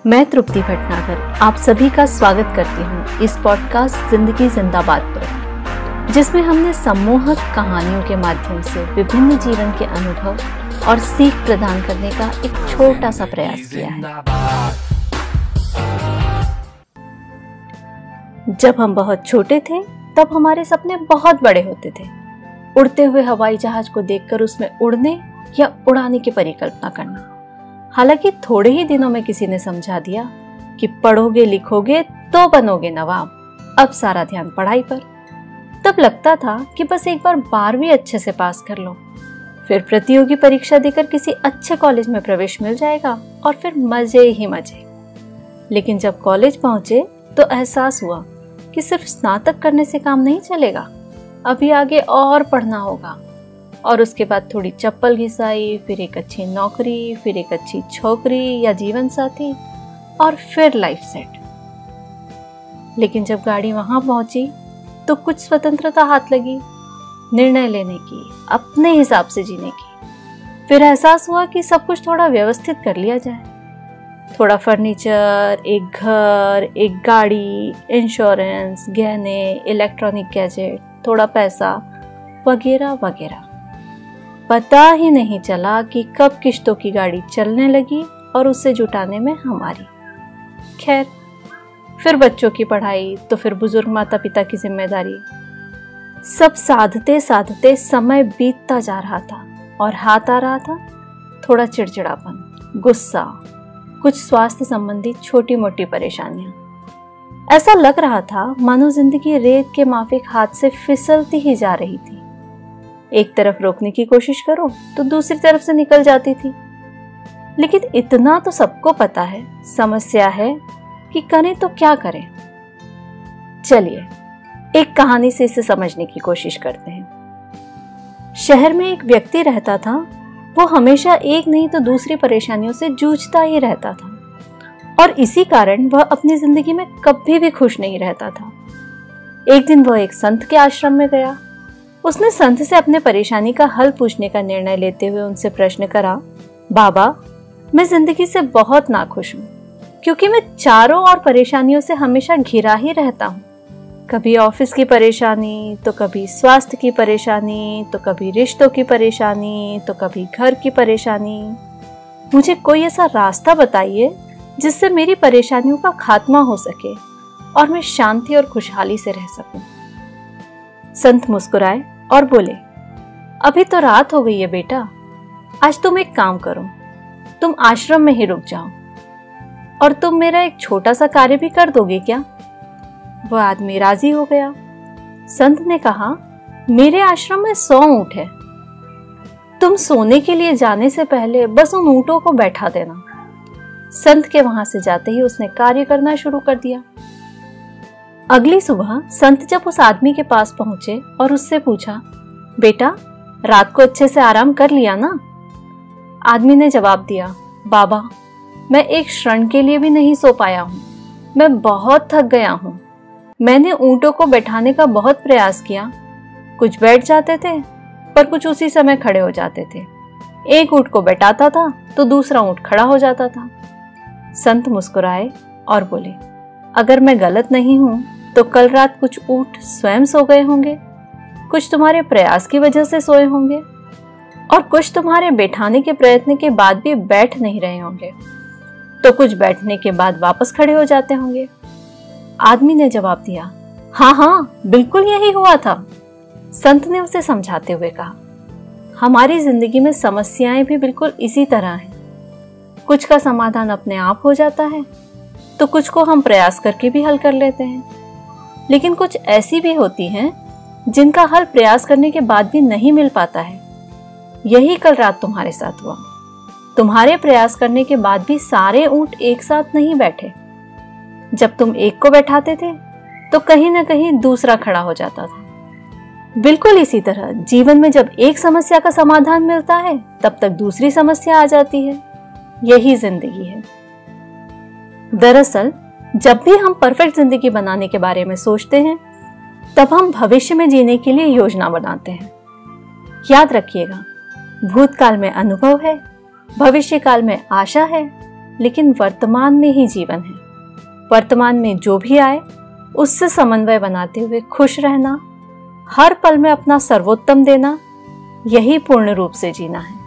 मैं तृप्ति भटनागर आप सभी का स्वागत करती हूँ इस पॉडकास्ट जिंदगी जिंदाबाद पर, जिसमें हमने सम्मोहक कहानियों के माध्यम से विभिन्न जीवन के अनुभव और सीख प्रदान करने का एक छोटा सा प्रयास किया है। जब हम बहुत छोटे थे तब हमारे सपने बहुत बड़े होते थे। उड़ते हुए हवाई जहाज को देखकर उसमें उड़ने या उड़ाने की परिकल्पना करना। हालांकि थोड़े ही दिनों में किसी ने समझा दिया कि पढ़ोगे लिखोगे तो बनोगे नवाब। अब सारा ध्यान पढ़ाई पर। तब लगता था कि बस एक बार 12वीं अच्छे से पास कर लो, फिर प्रतियोगी परीक्षा देकर किसी अच्छे कॉलेज में प्रवेश मिल जाएगा और फिर मजे ही मजे। लेकिन जब कॉलेज पहुंचे तो एहसास हुआ कि सिर्फ स्नातक करने से काम नहीं चलेगा, अभी आगे और पढ़ना होगा। और उसके बाद थोड़ी चप्पल घिसाई, फिर एक अच्छी नौकरी, फिर एक अच्छी छोकरी या जीवन साथी, और फिर लाइफ सेट। लेकिन जब गाड़ी वहां पहुंची तो कुछ स्वतंत्रता हाथ लगी, निर्णय लेने की, अपने हिसाब से जीने की। फिर एहसास हुआ कि सब कुछ थोड़ा व्यवस्थित कर लिया जाए। थोड़ा फर्नीचर, एक घर, एक गाड़ी, इंश्योरेंस, गहने, इलेक्ट्रॉनिक गैजेट, थोड़ा पैसा वगैरह वगैरह। पता ही नहीं चला कि कब किश्तों की गाड़ी चलने लगी और उसे जुटाने में हमारी। खैर, फिर बच्चों की पढ़ाई, तो फिर बुजुर्ग माता पिता की जिम्मेदारी। सब साधते साधते समय बीतता जा रहा था और हाथ आ रहा था थोड़ा चिड़चिड़ापन, गुस्सा, कुछ स्वास्थ्य संबंधी छोटी मोटी परेशानियां। ऐसा लग रहा था मानो जिंदगी रेत के माफिक हाथ से फिसलती ही जा रही थी। एक तरफ रोकने की कोशिश करो तो दूसरी तरफ से निकल जाती थी। लेकिन इतना तो सबको पता है, समस्या है कि करें तो क्या करें। चलिए एक कहानी से इसे समझने की कोशिश करते हैं। शहर में एक व्यक्ति रहता था। वो हमेशा एक नहीं तो दूसरी परेशानियों से जूझता ही रहता था और इसी कारण वह अपनी जिंदगी में कभी भी खुश नहीं रहता था। एक दिन वह एक संत के आश्रम में गया। उसने संत से अपने परेशानी का हल पूछने का निर्णय लेते हुए उनसे प्रश्न करा, बाबा, मैं जिंदगी से बहुत नाखुश हूँ क्योंकि मैं चारों ओर परेशानियों से हमेशा घिरा ही रहता हूँ। कभी ऑफिस की परेशानी, तो कभी स्वास्थ्य की परेशानी, तो कभी रिश्तों की परेशानी, तो कभी घर की परेशानी। मुझे कोई ऐसा रास्ता बताइए जिससे मेरी परेशानियों का खात्मा हो सके और मैं शांति और खुशहाली से रह सकूं। संत मुस्कुराए और बोले, अभी तो रात हो गई है बेटा, आज तुम एक काम करो, तुम आश्रम में ही रुक जाओ और तुम मेरा एक छोटा सा कार्य भी कर दोगे क्या? वह आदमी राजी हो गया। संत ने कहा, मेरे आश्रम में 100 ऊंट है, तुम सोने के लिए जाने से पहले बस उन ऊंटों को बैठा देना। संत के वहां से जाते ही उसने कार्य करना शुरू कर दिया। अगली सुबह संत जब उस आदमी के पास पहुंचे और उससे पूछा, बेटा, रात को अच्छे से आराम कर लिया ना? आदमी ने जवाब दिया, बाबा, मैं एक क्षण के लिए भी नहीं सो पाया हूँ, मैं बहुत थक गया हूँ। मैंने ऊंटों को बैठाने का बहुत प्रयास किया, कुछ बैठ जाते थे पर कुछ उसी समय खड़े हो जाते थे। एक ऊंट को बैठाता था तो दूसरा ऊंट खड़ा हो जाता था। संत मुस्कुराए और बोले, अगर मैं गलत नहीं हूं तो कल रात कुछ ऊंट स्वयं सो गए होंगे, कुछ तुम्हारे प्रयास की वजह से सोए होंगे और कुछ तुम्हारे बैठाने के प्रयत्न के बाद भी बैठ नहीं रहे होंगे, तो कुछ बैठने के बाद वापस खड़े हो जाते होंगे। आदमी ने जवाब दिया, हाँ हाँ, बिल्कुल यही हुआ था। संत ने उसे समझाते हुए कहा, हमारी जिंदगी में समस्याएं भी बिल्कुल इसी तरह हैं। कुछ का समाधान अपने आप हो जाता है तो कुछ को हम प्रयास करके भी हल कर लेते हैं, लेकिन कुछ ऐसी भी होती हैं जिनका हल प्रयास करने के बाद भी नहीं मिल पाता है। यही कल रात तुम्हारे साथ हुआ। तुम्हारे प्रयास करने के बाद भी सारे ऊंट एक साथ नहीं बैठे। जब तुम एक को बैठाते थे तो कहीं ना कहीं दूसरा खड़ा हो जाता था। बिल्कुल इसी तरह जीवन में जब एक समस्या का समाधान मिलता है तब तक दूसरी समस्या आ जाती है। यही जिंदगी है। दरअसल जब भी हम परफेक्ट जिंदगी बनाने के बारे में सोचते हैं तब हम भविष्य में जीने के लिए योजना बनाते हैं। याद रखिएगा, भूतकाल में अनुभव है, भविष्य काल में आशा है लेकिन वर्तमान में ही जीवन है। वर्तमान में जो भी आए उससे समन्वय बनाते हुए खुश रहना, हर पल में अपना सर्वोत्तम देना, यही पूर्ण रूप से जीना है।